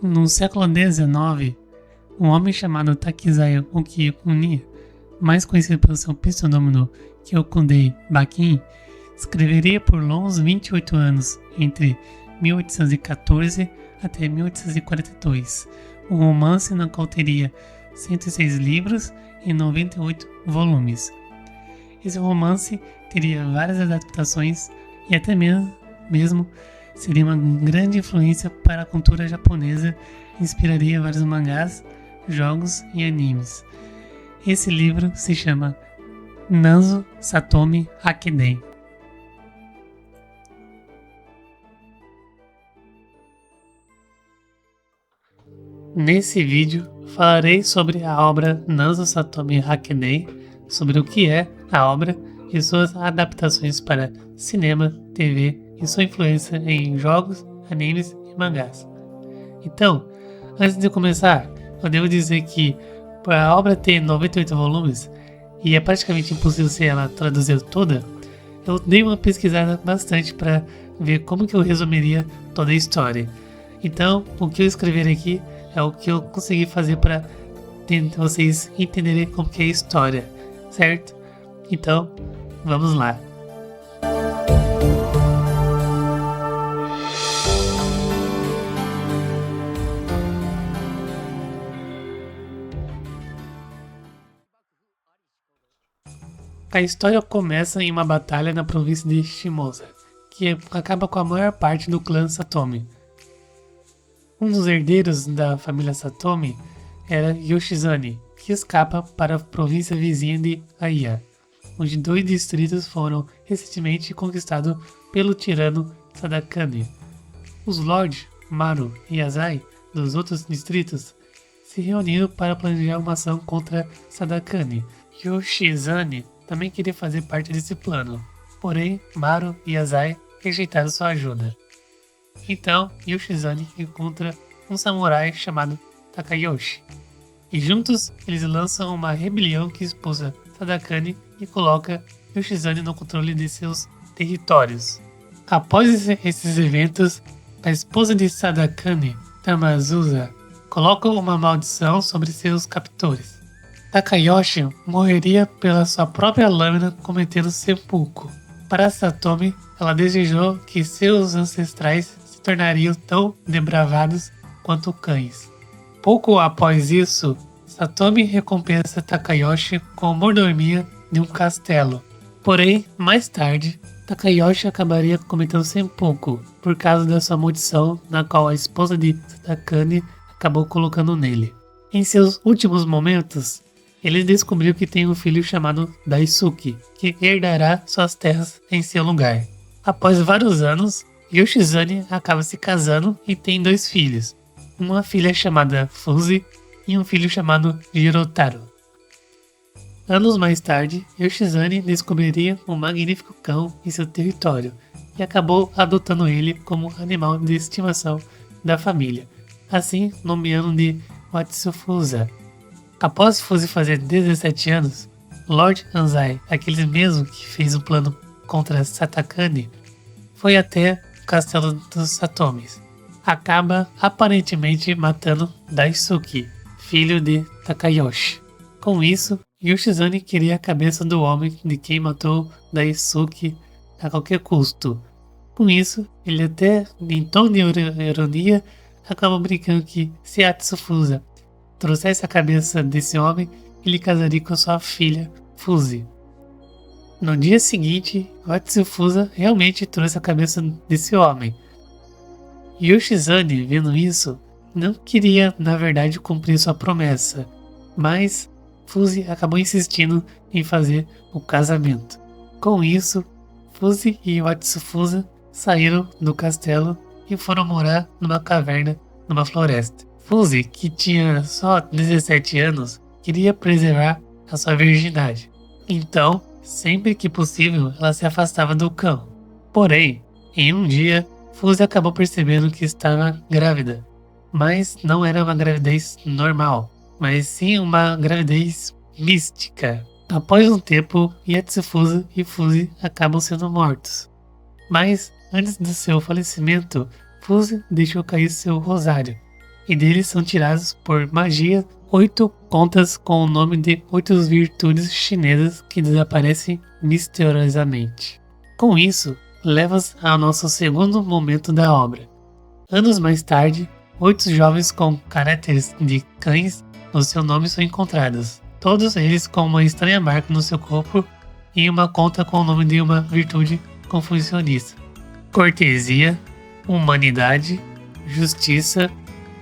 No século XIX, um homem chamado Takizayo Okiyukuni, mais conhecido pelo seu pseudônimo Kyokundei Bakin, escreveria por longos 28 anos, entre 1814 até 1842, um romance na qual teria 106 livros e 98 volumes. Esse romance teria várias adaptações e até mesmo seria uma grande influência para a cultura japonesa e inspiraria vários mangás, jogos e animes. Esse livro se chama Nanzo Satomi Hakiden. Nesse vídeo falarei sobre a obra Nanzo Satomi Hakiden, sobre o que é a obra e suas adaptações para cinema, TV e sua influência em jogos, animes e mangás. Então, antes de começar, eu devo dizer que por a obra ter 98 volumes e é praticamente impossível ser ela traduzida toda, eu dei uma pesquisada bastante para ver como que eu resumiria toda a história. Então, o que eu escrever aqui é o que eu consegui fazer para vocês entenderem como que é a história, certo? Então, vamos lá. A história começa em uma batalha na província de Shimoza, que acaba com a maior parte do clã Satomi. Um dos herdeiros da família Satomi era Yoshizane, que escapa para a província vizinha de Aiya, onde 2 distritos foram recentemente conquistados pelo tirano Sadakane. Os lords Maru e Azai dos outros distritos se reuniram para planejar uma ação contra Sadakane. Yoshizane também queria fazer parte desse plano, porém Maru e Azai rejeitaram sua ajuda. Então Yoshizane encontra um samurai chamado Takayoshi, e juntos eles lançam uma rebelião que expulsa Sadakane e coloca Yoshizane no controle de seus territórios. Após esses eventos, a esposa de Sadakane, Tamazusa, coloca uma maldição sobre seus captores. Takayoshi morreria pela sua própria lâmina cometendo seppuku. Para Satomi, ela desejou que seus ancestrais se tornariam tão depravados quanto cães. Pouco após isso, Satomi recompensa Takayoshi com mordomia de um castelo. Porém, mais tarde, Takayoshi acabaria cometendo seppuku por causa da sua maldição, na qual a esposa de Sadakane acabou colocando nele. Em seus últimos momentos, ele descobriu que tem um filho chamado Daisuke, que herdará suas terras em seu lugar. Após vários anos, Yoshizane acaba se casando e tem 2 filhos, uma filha chamada Fuzi e um filho chamado Jirotaro. Anos mais tarde, Yoshizane descobriria um magnífico cão em seu território e acabou adotando ele como animal de estimação da família, assim nomeando de Watsufusa. Após Fuzi fazer 17 anos, Lord Anzai, aquele mesmo que fez o plano contra Sadakane, foi até o castelo dos Satomis. Acaba aparentemente matando Daisuke, filho de Takayoshi. Com isso, Yoshizane queria a cabeça do homem de quem matou Daisuke a qualquer custo. Com isso, ele até, em tom de ironia, acaba brincando que se Atsufusa trouxesse a cabeça desse homem, ele casaria com sua filha, Fuzi. No dia seguinte, Atsufusa realmente trouxe a cabeça desse homem. Yoshizane, vendo isso, não queria, na verdade, cumprir sua promessa, mas Fuzi acabou insistindo em fazer o casamento. Com isso, Fuzi e Atsufusa saíram do castelo e foram morar numa caverna numa floresta. Fuzi, que tinha só 17 anos, queria preservar a sua virgindade. Então, sempre que possível, ela se afastava do cão. Porém, em um dia, Fuzi acabou percebendo que estava grávida. Mas não era uma gravidez normal, mas sim uma gravidez mística. Após um tempo, Yatsufusa e Fuzi acabam sendo mortos. Mas, antes do seu falecimento, Fuzi deixou cair seu rosário. e deles são tirados por magia 8 contas com o nome de 8 virtudes chinesas que desaparecem misteriosamente. Com isso, leva-nos ao nosso segundo momento da obra. Anos mais tarde, 8 jovens com caráteres de cães no seu nome são encontrados, todos eles com uma estranha marca no seu corpo e uma conta com o nome de uma virtude confucionista: cortesia, humanidade, justiça,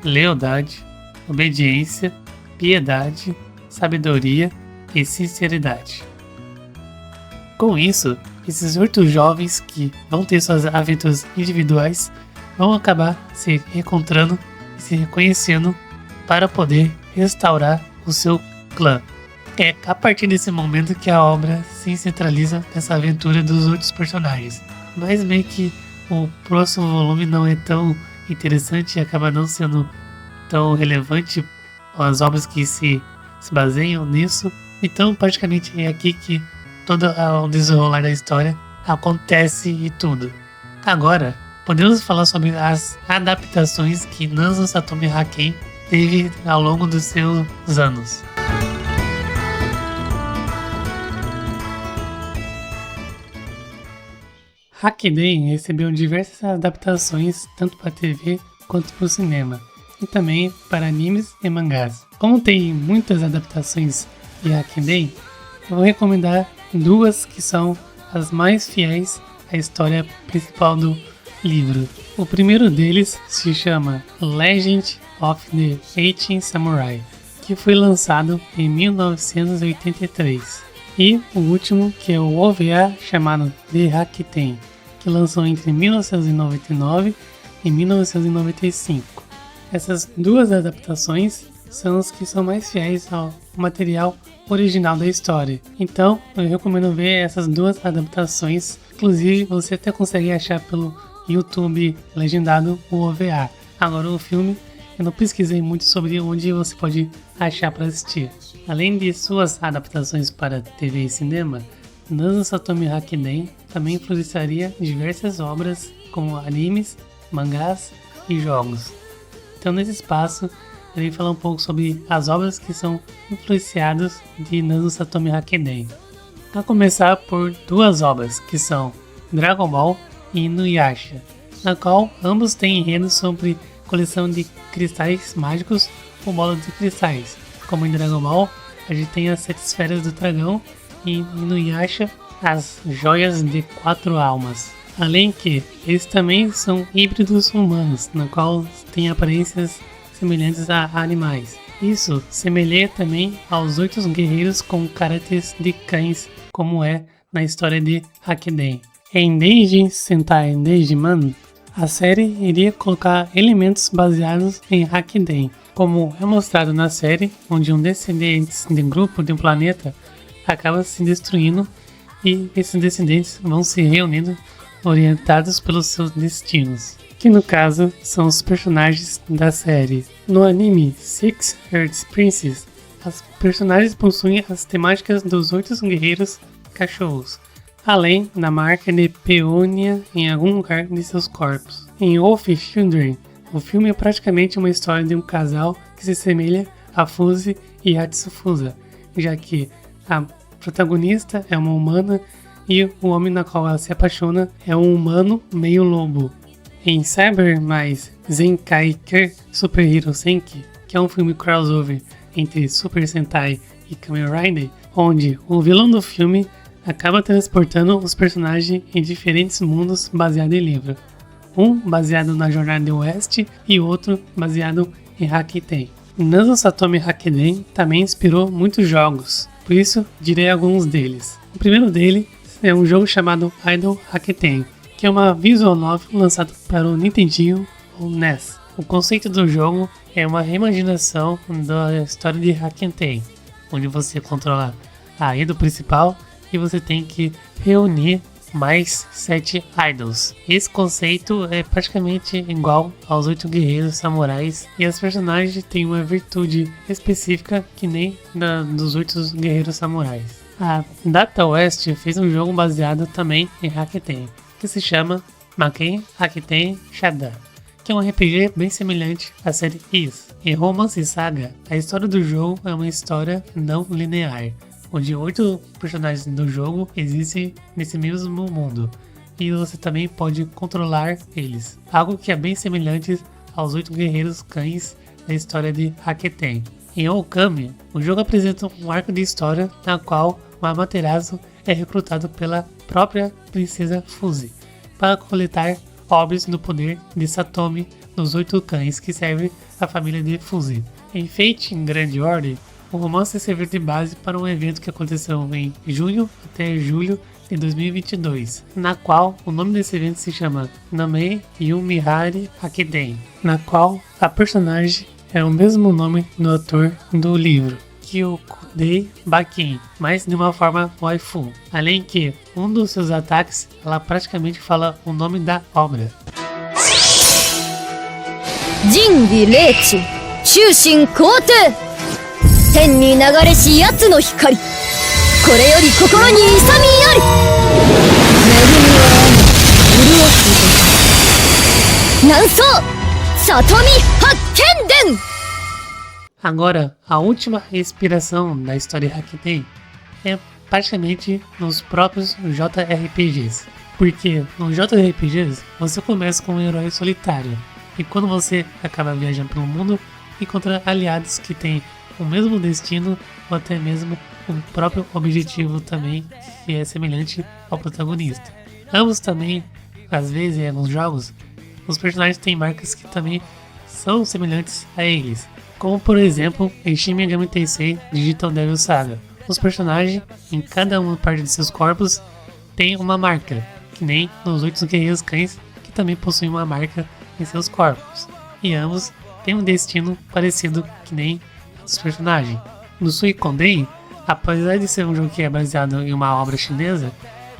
lealdade, obediência, piedade, sabedoria e sinceridade. Com isso, esses 8 jovens que vão ter suas aventuras individuais vão acabar se reencontrando e se reconhecendo para poder restaurar o seu clã. É a partir desse momento que a obra se centraliza nessa aventura dos outros personagens. Mas meio que o próximo volume não é tão interessante e acaba não sendo tão relevante as obras que se baseiam nisso. Então praticamente é aqui que todo o desenrolar da história acontece e tudo. Agora, podemos falar sobre as adaptações que Nanzo Satomi Haken teve ao longo dos seus anos. Hakiden recebeu diversas adaptações tanto para TV quanto para o cinema, e também para animes e mangás. Como tem muitas adaptações de Hakiden, eu vou recomendar 2 que são as mais fiéis à história principal do livro. O primeiro deles se chama Legend of the 18 Samurai, que foi lançado em 1983. E o último, que é o OVA chamado The Hakiten, que lançou entre 1999 e 1995. Essas 2 adaptações são as que são mais fiéis ao material original da história. Então, eu recomendo ver essas 2 adaptações. Inclusive, você até consegue achar pelo YouTube legendado o OVA. Agora, o filme, eu não pesquisei muito sobre onde você pode achar para assistir. Além de suas adaptações para TV e cinema, Nanzo Satomi Hakiden também influenciaria diversas obras como animes, mangás e jogos. Então, nesse espaço, eu irei falar um pouco sobre as obras que são influenciadas de Nanzo Satomi Hakiden. A começar por 2 obras, que são Dragon Ball e Inuyasha, na qual ambos têm enredos sobre coleção de cristais mágicos ou bolas de cristais. Como em Dragon Ball, a gente tem as 7 esferas do dragão e em Inuyasha as joias de 4 almas. Além que eles também são híbridos humanos, na qual têm aparências semelhantes a animais. Isso semelha também aos 8 guerreiros com caráteres de cães, como é na história de Hakiden. Em Deijin Sentai Deijiman, a série iria colocar elementos baseados em Hakiden, como é mostrado na série, onde um descendente de um grupo de um planeta acaba se destruindo e esses descendentes vão se reunindo orientados pelos seus destinos, que no caso são os personagens da série. No anime Six Earth Princes, as personagens possuem as temáticas dos 8 guerreiros cachorros, além da marca de peônia em algum lugar de seus corpos. Em Wolf Children, o filme é praticamente uma história de um casal que se assemelha a Fuse e Hatsufusa, já que a protagonista é uma humana e o homem na qual ela se apaixona é um humano meio lobo. Em Cyber mais Zenkaiker Super Hero Senki, que é um filme crossover entre Super Sentai e Kamen Rider, onde o vilão do filme acaba transportando os personagens em diferentes mundos baseado em livro. Um baseado na Jornada do Oeste e outro baseado em Hakiten. Nanzo Satomi Hakiden também inspirou muitos jogos, por isso direi alguns deles. O primeiro dele é um jogo chamado Idol Hakiten, que é uma visual novel lançada para o Nintendinho ou NES. O conceito do jogo é uma reimaginação da história de Hakenten, onde você controla a idol principal e você tem que reunir mais 7 idols. Esse conceito é praticamente igual aos 8 guerreiros samurais e as personagens têm uma virtude específica que nem dos 8 guerreiros samurais. A Data West fez um jogo baseado também em Hakuten, que se chama Maken Hakuten Shada, que é um RPG bem semelhante à série Ys. Em Romance Saga, a história do jogo é uma história não linear, onde 8 personagens do jogo existem nesse mesmo mundo, e você também pode controlar eles, algo que é bem semelhante aos 8 guerreiros cães da história de Rakuten. Em Okami, o jogo apresenta um arco de história na qual o Amaterasu é recrutado pela própria princesa Fuse para coletar obras do poder de Satomi dos 8 cães que servem a família de Fuse. Em Fate em Grande Ordem, o romance serviu de base para um evento que aconteceu em junho até julho de 2022, na qual o nome desse evento se chama Namei Yumihari Hakiden, na qual a personagem é o mesmo nome do autor do livro, Kyokudei Bakin, mas de uma forma waifu. Além que, um dos seus ataques, ela praticamente fala o nome da obra. Jingi Reichi, Shushin Kote, Ten ni nagareshi yatsu no hikari, Kore yori kokoro ni isami ari, Megumi wa uruosu desu, Nansou, Satomi Hakkenden! Agora, a última inspiração da história Rakuten é praticamente nos próprios JRPGs. Porque nos JRPGs você começa com um herói solitário, e quando você acaba viajando pelo mundo, encontra aliados que têm o mesmo destino ou até mesmo o próprio objetivo também, que é semelhante ao protagonista. Ambos também, às vezes em alguns jogos, os personagens têm marcas que também são semelhantes a eles, como por exemplo em Shin Megami Tensei Digital Devil Saga. Os personagens, em cada uma parte de seus corpos, tem uma marca, que nem nos 8 guerreiros cães, que também possuem uma marca em seus corpos, e ambos têm um destino parecido que nem dos personagens. No Suikoden, apesar de ser um jogo que é baseado em uma obra chinesa,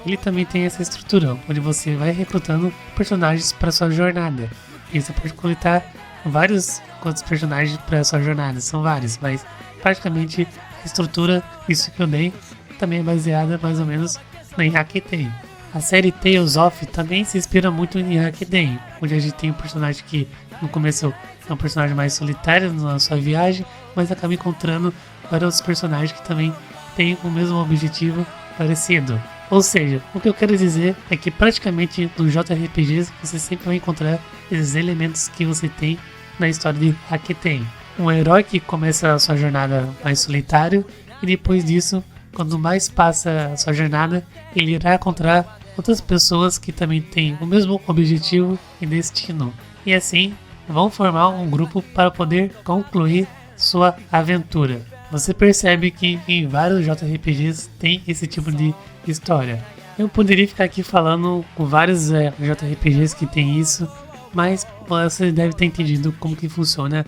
ele também tem essa estrutura, onde você vai recrutando personagens para sua jornada, e você pode coletar vários outros personagens para sua jornada, são vários, mas praticamente a estrutura de Suikoden também é baseada mais ou menos em Rakuten. A série Tales of também se inspira muito em Rakuten, onde a gente tem um personagem que no começo é um personagem mais solitário na sua viagem, mas acaba encontrando vários personagens que também têm o mesmo objetivo parecido. Ou seja, o que eu quero dizer é que praticamente nos JRPGs você sempre vai encontrar esses elementos que você tem na história de Rakuten. Um herói que começa a sua jornada mais solitário e depois disso, quando mais passa a sua jornada, ele irá encontrar outras pessoas que também têm o mesmo objetivo e destino. E assim, vão formar um grupo para poder concluir sua aventura. Você percebe que em vários JRPGs tem esse tipo de história. Eu poderia ficar aqui falando com vários JRPGs que tem isso, mas você deve ter entendido como que funciona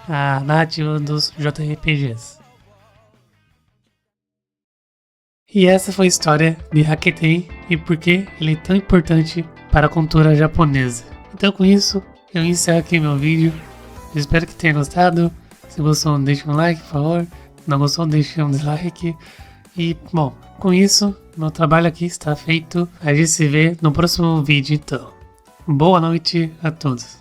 a narrativa dos JRPGs. E essa foi a história de Rakuten e por que ele é tão importante para a cultura japonesa. Então com isso, eu encerro aqui meu vídeo. Eu espero que tenha gostado. Se gostou, deixe um like, por favor. Se não gostou, deixe um dislike. E, bom, com isso, meu trabalho aqui está feito. A gente se vê no próximo vídeo, então. Boa noite a todos.